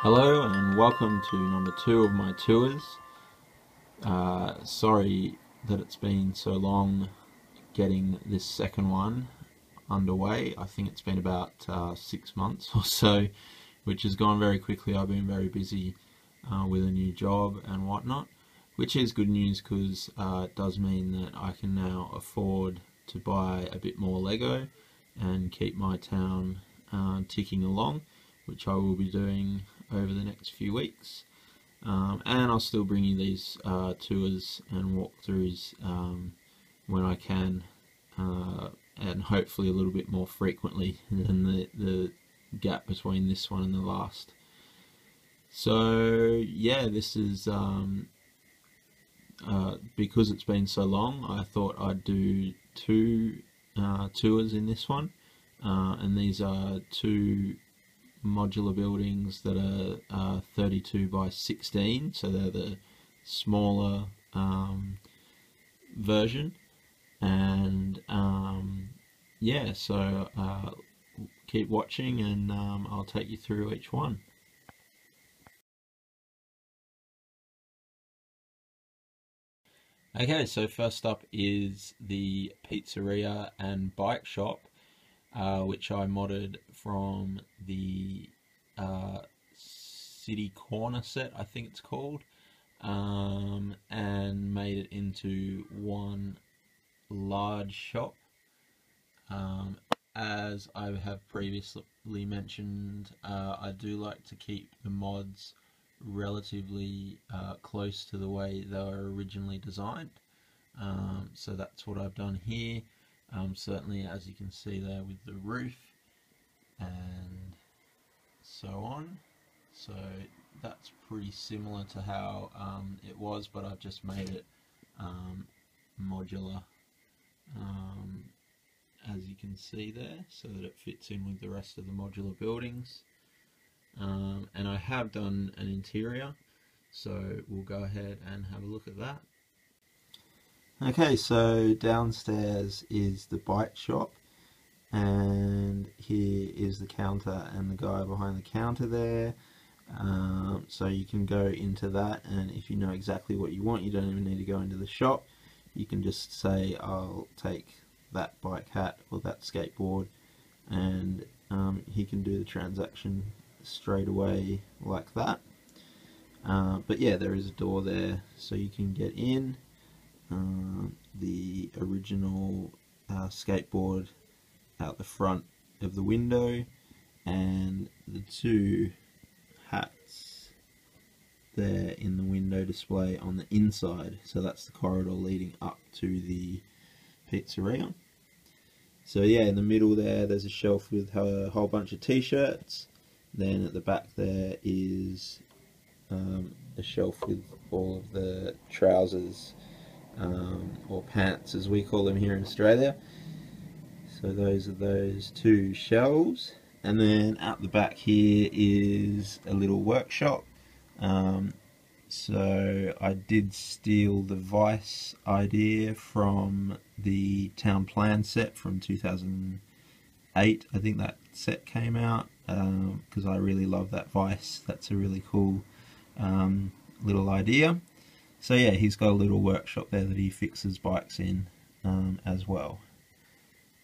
Hello and welcome to number 2 of my tours. Sorry that it's been so long getting this second one underway. I think it's been about 6 months or so, which has gone very quickly. I've been very busy with a new job and whatnot, which is good news because it does mean that I can now afford to buy a bit more Lego and keep my town ticking along, which I will be doing over the next few weeks. And I'll still bring you these tours and walkthroughs when I can, and hopefully a little bit more frequently than the gap between this one and the last. So yeah, this is because it's been so long, I thought I'd do two tours in this one, and these are two modular buildings that are 32 by 16, so they're the smaller version. And yeah, so keep watching and I'll take you through each one. Okay, so first up is the Pizzeria and Bike Shop, which I modded from the City Corner set, I think it's called, and made it into one large shop. As I have previously mentioned, I do like to keep the mods relatively close to the way they were originally designed. So that's what I've done here. Certainly, as you can see there with the roof and so on. So that's pretty similar to how it was, but I've just made it modular, as you can see there, so that it fits in with the rest of the modular buildings. And I have done an interior, so we'll go ahead and have a look at that. Okay, so downstairs is the bike shop, and here is the counter and the guy behind the counter there. So you can go into that, and if you know exactly what you want, you don't even need to go into the shop. You can just say, I'll take that bike hat or that skateboard, and he can do the transaction straight away like that. But yeah, there is a door there so you can get in. The original skateboard out the front of the window, and the two hats there in the window display on the inside. So that's the corridor leading up to the pizzeria. So yeah, in the middle there's a shelf with a whole bunch of t-shirts. Then at the back there is a shelf with all of the trousers, or pants as we call them here in Australia. So those are those two shelves. And then out the back here is a little workshop. So I did steal the Vice idea from the Town Plan set from 2008. I think that set came out, because I really love that Vice. That's a really cool little idea. So yeah, he's got a little workshop there that he fixes bikes in as well.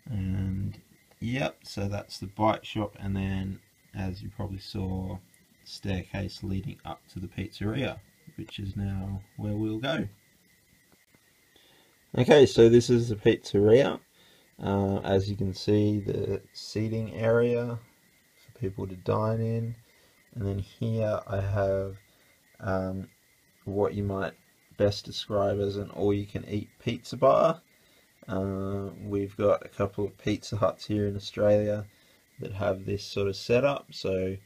And yep, so that's the bike shop, and then, as you probably saw, staircase leading up to the pizzeria, which is now where we'll go. Okay, so this is the pizzeria. As you can see, the seating area for people to dine in, and then here I have what you might best describe as an all-you-can-eat pizza bar. We've got a couple of Pizza Huts here in Australia that have this sort of setup, so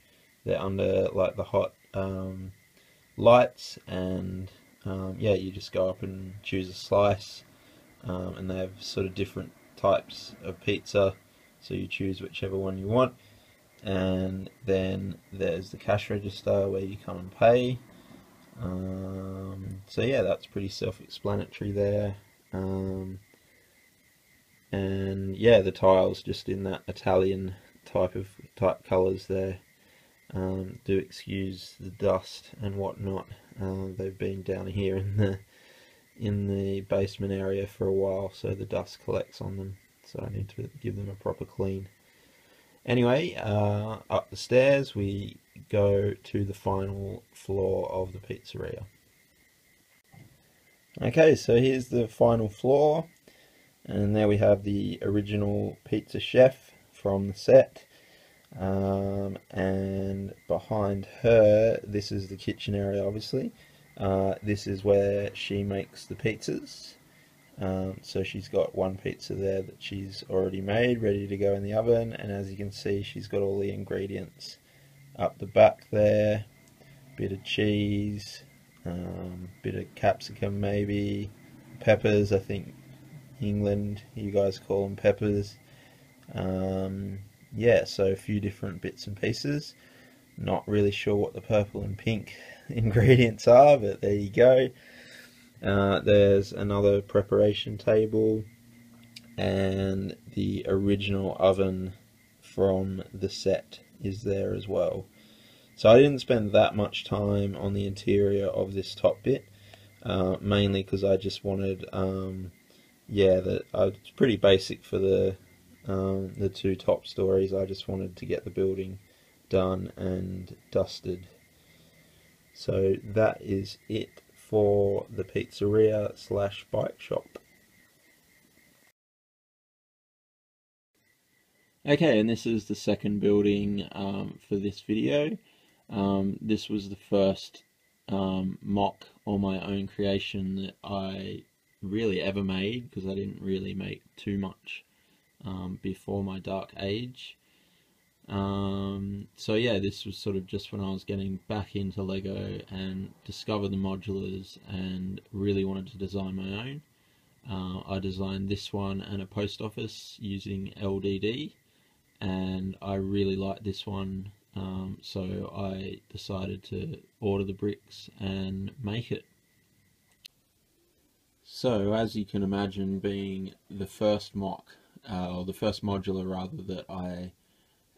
they're under like the hot lights, and yeah, you just go up and choose a slice, and they have sort of different types of pizza, so you choose whichever one you want. And then there's the cash register where you come and pay. So yeah, that's pretty self-explanatory there. And yeah, the tiles just in that Italian type colours there. Do excuse the dust and whatnot. They've been down here in the basement area for a while, so the dust collects on them. So I need to give them a proper clean. Anyway, up the stairs we go to the final floor of the pizzeria. Okay, so here's the final floor, and there we have the original pizza chef from the set. And behind her, this is the kitchen area, obviously. This is where she makes the pizzas. So she's got one pizza there that she's already made, ready to go in the oven, and as you can see, she's got all the ingredients up the back there. Bit of cheese, bit of capsicum maybe, peppers, I think England, you guys call them peppers. Yeah, so a few different bits and pieces. Not really sure what the purple and pink ingredients are, but there you go. There's another preparation table and the original oven from the set is there as well. So I didn't spend that much time on the interior of this top bit, mainly because I just wanted, it's pretty basic for the two top stories. I just wanted to get the building done and dusted. So that is it for the pizzeria slash bike shop. Okay, and this is the second building for this video. This was the first MOC or my own creation that I really ever made, because I didn't really make too much before my dark age. So yeah, this was sort of just when I was getting back into Lego and discovered the modulars and really wanted to design my own. I designed this one and a post office using LDD, and I really liked this one, so I decided to order the bricks and make it. So as you can imagine, being the first MOC, or the first modular rather, that I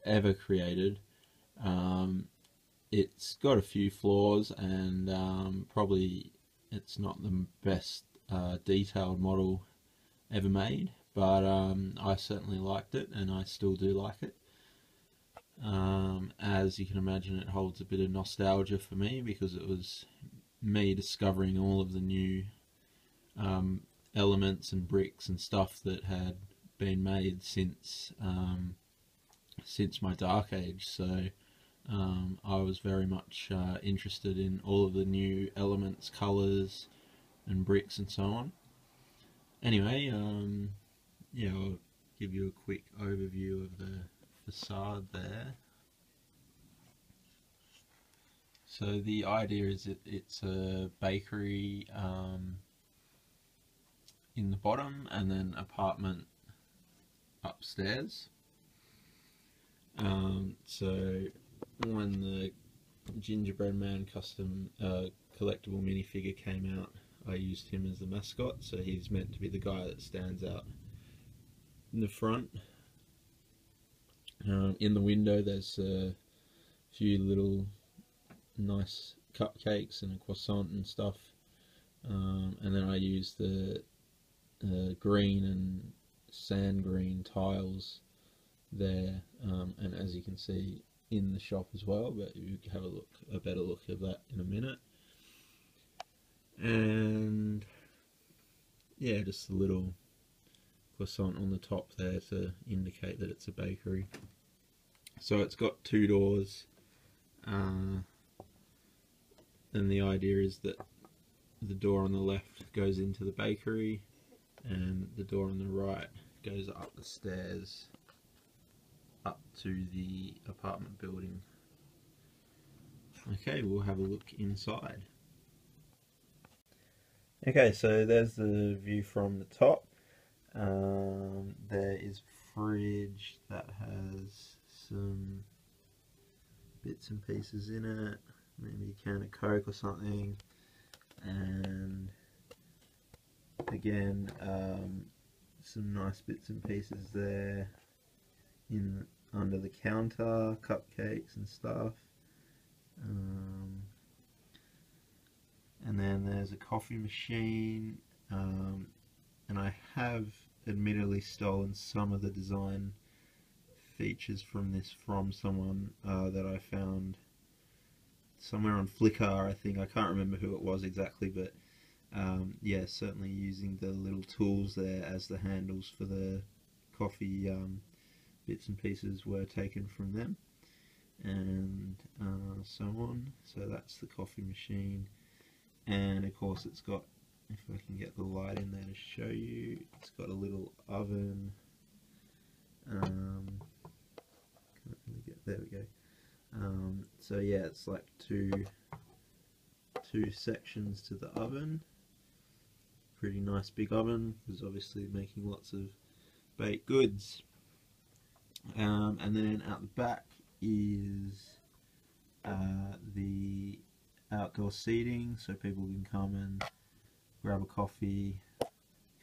ever created, it's got a few flaws, and probably it's not the best detailed model ever made, but I certainly liked it, and I still do like it. As you can imagine, it holds a bit of nostalgia for me, because it was me discovering all of the new elements and bricks and stuff that had been made since my dark age. So I was very much interested in all of the new elements, colours and bricks and so on. Anyway, yeah, I'll give you a quick overview of the facade there. So the idea is that it's a bakery in the bottom, and then apartment upstairs. So when the Gingerbread Man custom collectible minifigure came out, I used him as the mascot, so he's meant to be the guy that stands out in the front. In the window there's a few little nice cupcakes and a croissant and stuff, and then I used the green and sand green tiles there, and as you can see in the shop as well, but you can have a better look at that in a minute. And yeah, just a little croissant on the top there to indicate that it's a bakery. So it's got two doors, and the idea is that the door on the left goes into the bakery, and the door on the right goes up the stairs up to the apartment building. Okay, we'll have a look inside. Okay, so there's the view from the top. There is a fridge that has some bits and pieces in it, maybe a can of Coke or something, and again some nice bits and pieces there under the counter, cupcakes and stuff. And then there's a coffee machine, and I have admittedly stolen some of the design features from this from someone that I found somewhere on Flickr, I think. I can't remember who it was exactly, but yeah, certainly using the little tools there as the handles for the coffee bits and pieces were taken from them, and so on. So that's the coffee machine, and of course it's got, if I can get the light in there to show you, it's got a little oven. Can't really get, there we go. So yeah, it's like two sections to the oven. Pretty nice big oven, because obviously making lots of baked goods. And then out the back is the outdoor seating, so people can come and grab a coffee,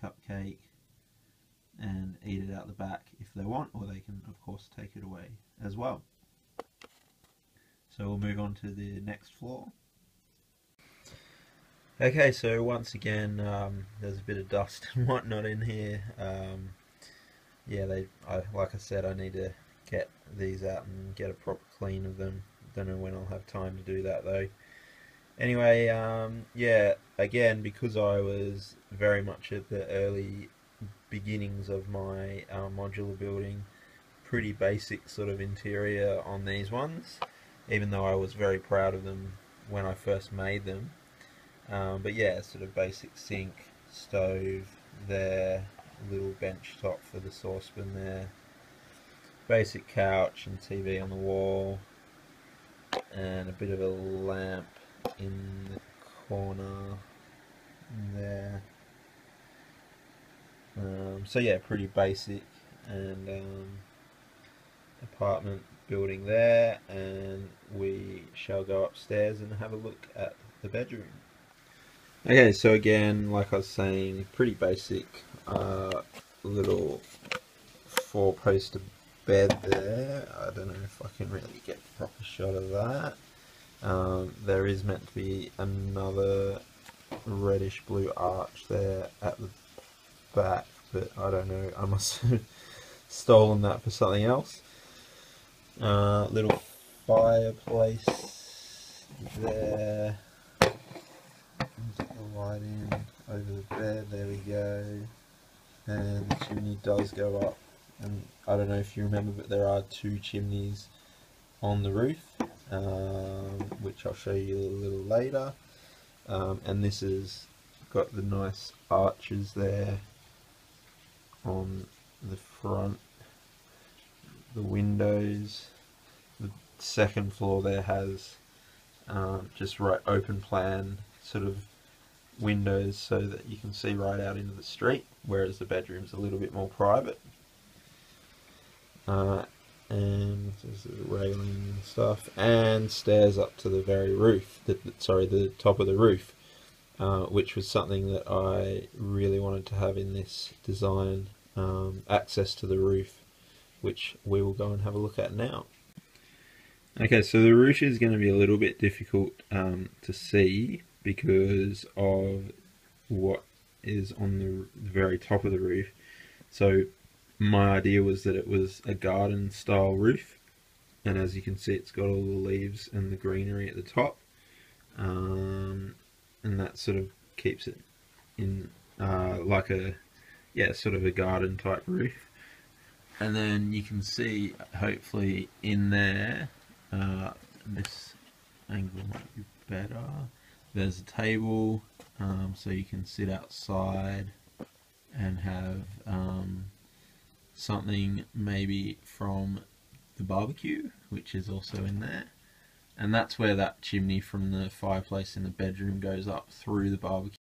cupcake, and eat it out the back if they want, or they can of course take it away as well. So we'll move on to the next floor. Okay, so once again, there's a bit of dust and whatnot in here. Yeah, like I said, I need to get these out and get a proper clean of them. Don't know when I'll have time to do that though. Anyway, yeah, again, because I was very much at the early beginnings of my modular building, pretty basic sort of interior on these ones, even though I was very proud of them when I first made them. But yeah, sort of basic sink, stove there, little bench top for the saucepan there, basic couch and TV on the wall, and a bit of a lamp in the corner there. So yeah, pretty basic, and apartment building there, and we shall go upstairs and have a look at the bedroom. Okay, so again, like I was saying, pretty basic little four-poster bed there. I don't know if I can really get a proper shot of that. There is meant to be another reddish blue arch there at the back, but I don't know, I must have stolen that for something else. Little fireplace there. Get the light in over the bed, there we go. And the chimney does go up, and I don't know if you remember, but there are two chimneys on the roof, which I'll show you a little later. And this has got the nice arches there on the front, the windows. The second floor there has just right open plan sort of windows so that you can see right out into the street, whereas the bedroom's a little bit more private. And there's a railing and stuff, and stairs up to the very roof, the top of the roof, which was something that I really wanted to have in this design, access to the roof, which we will go and have a look at now. Okay, so the roof is going to be a little bit difficult to see because of what is on the very top of the roof. So my idea was that it was a garden style roof, and as you can see, it's got all the leaves and the greenery at the top, and that sort of keeps it in like a, yeah, sort of a garden type roof. And then you can see, hopefully in there, this angle might be better, there's a table, so you can sit outside and have something maybe from the barbecue, which is also in there. And that's where that chimney from the fireplace in the bedroom goes up through the barbecue.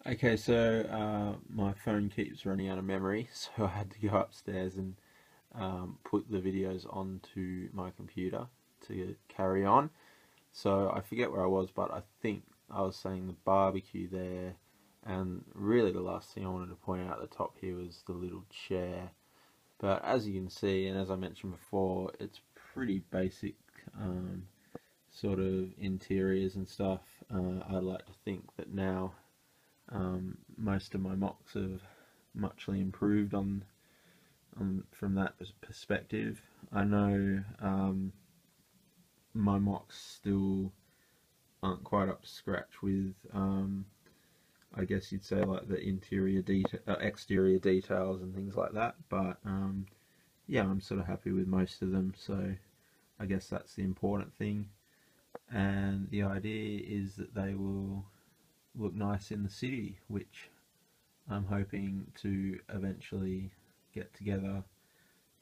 Okay, so my phone keeps running out of memory, so I had to go upstairs and put the videos onto my computer to carry on. So I forget where I was, but I think I was saying the barbecue there, and really the last thing I wanted to point out at the top here was the little chair. But as you can see, and as I mentioned before, it's pretty basic sort of interiors and stuff. I like to think that now most of my MOCs have muchly improved on from that perspective. I know my MOCs still aren't quite up to scratch with I guess you'd say like the exterior details and things like that, but yeah, I'm sort of happy with most of them, so I guess that's the important thing. And the idea is that they will look nice in the city, which I'm hoping to eventually get together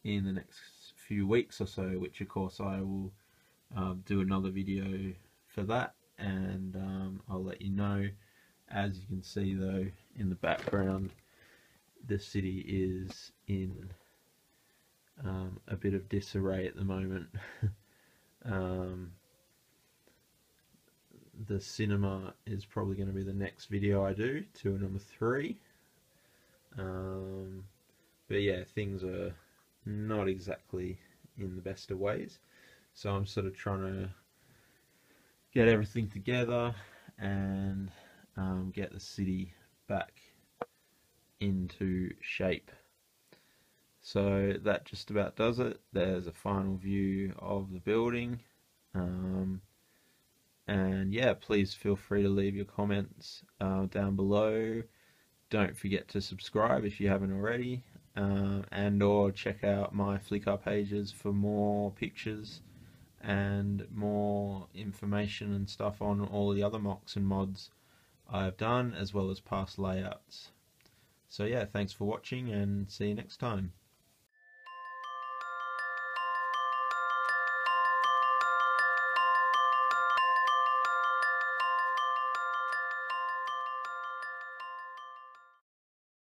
in the next few weeks or so, which of course I will do another video for that, and I'll let you know. As you can see though, in the background, the city is in a bit of disarray at the moment. The cinema is probably going to be the next video I do, tour number 3. But yeah, things are not exactly in the best of ways, so I'm sort of trying to get everything together and get the city back into shape. So that just about does it. There's a final view of the building, and yeah, please feel free to leave your comments down below. Don't forget to subscribe if you haven't already, and or check out my Flickr pages for more pictures and more information and stuff on all the other MOCs and mods I've done, as well as past layouts. So yeah, thanks for watching and see you next time.